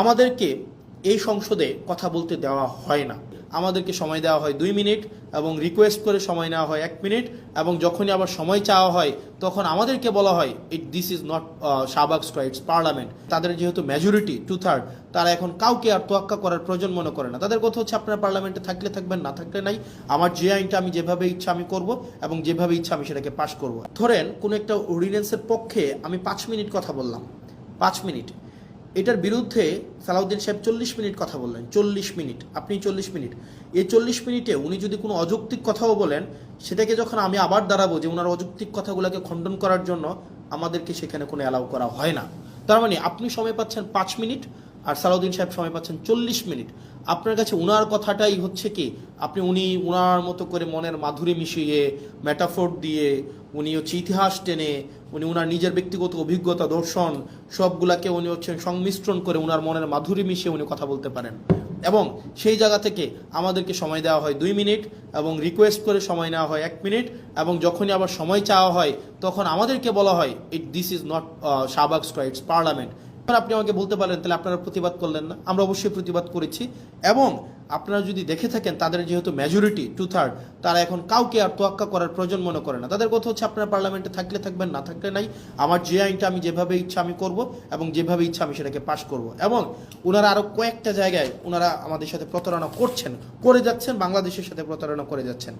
আমাদেরকে এই সংসদে কথা বলতে দেওয়া হয় না। আমাদেরকে সময় দেওয়া হয় 2 মিনিট এবং রিকোয়েস্ট করে সময় নেওয়া হয় 1 মিনিট, এবং যখনই আবার সময় চাওয়া হয় তখন আমাদেরকে বলা হয় this is not Shahbag straits parliament. তাদের যেহেতু মেজরিটি 2/3, তারা এখন কাউকে আর তোয়াক্কা করার প্রয়োজন মনে করে না। তাদের কথা হচ্ছে আপনারা পার্লামেন্টে থাকলে থাকবেন, না থাকলে নাই। আমার যে আইনটা আমি যেভাবে ইচ্ছা আমি করব এবং যেভাবে ইচ্ছা আমি সেটাকে পাশ করব। ধরেন কোনো একটা অর্ডিন্যান্সের পক্ষে আমি 5 মিনিট কথা বললাম, 5 মিনিট, এটার বিরুদ্ধে সালাউদ্দিন সাহেব 40 মিনিট কথা বললেন। 40 মিনিট, আপনি 40 মিনিট, এই 40 মিনিটে উনি যদি কোনো অযৌক্তিক কথাও বলেন, সেটাকে যখন আমি আবার দাঁড়াবো যে ওনার অযৌক্তিক কথাগুলোকে খণ্ডন করার জন্য, আমাদেরকে সেখানে কোনো অ্যালাউ করা হয় না। তার মানে আপনি সময় পাচ্ছেন 5 মিনিট আর সালাউদ্দিন সাহেব সময় পাচ্ছেন 40 মিনিট। আপনার কাছে উনার কথাটাই হচ্ছে কি, উনি উনার মতো করে মনের মাধুরী মিশিয়ে, মেটাফোর দিয়ে, উনি হচ্ছে ইতিহাস টেনে, উনি উনার নিজের ব্যক্তিগত অভিজ্ঞতা, দর্শন সবগুলাকে উনি হচ্ছে সংমিশ্রণ করে উনার মনের মাধুরী মিশিয়ে উনি কথা বলতে পারেন। এবং সেই জায়গা থেকে আমাদেরকে সময় দেওয়া হয় 2 মিনিট এবং রিকোয়েস্ট করে সময় নেওয়া হয় 1 মিনিট, এবং যখনই আবার সময় চাওয়া হয় তখন আমাদেরকে বলা হয় this is not Shahbag straits parliament. আপনি আমাকে বলতে পারেন তাহলে আপনারা প্রতিবাদ করলেন না? আমরা অবশ্যই প্রতিবাদ করেছি। এবং আপনারা যদি দেখে থাকেন তাদের যেহেতু মেজরিটি 2/3, তারা এখন কাউকে আর তোয়াক্কা করার প্রয়োজন মনে করে না। তাদের কথা হচ্ছে আপনারা পার্লামেন্টে থাকলে থাকবেন, না থাকলে নাই। আমার যে আইনটা আমি যেভাবে ইচ্ছা আমি করব এবং যেভাবে ইচ্ছা আমি সেটাকে পাশ করব। এবং ওনারা আরও কয়েকটা জায়গায় ওনারা আমাদের সাথে প্রতারণা করে যাচ্ছেন, বাংলাদেশের সাথে প্রতারণা করে যাচ্ছেন।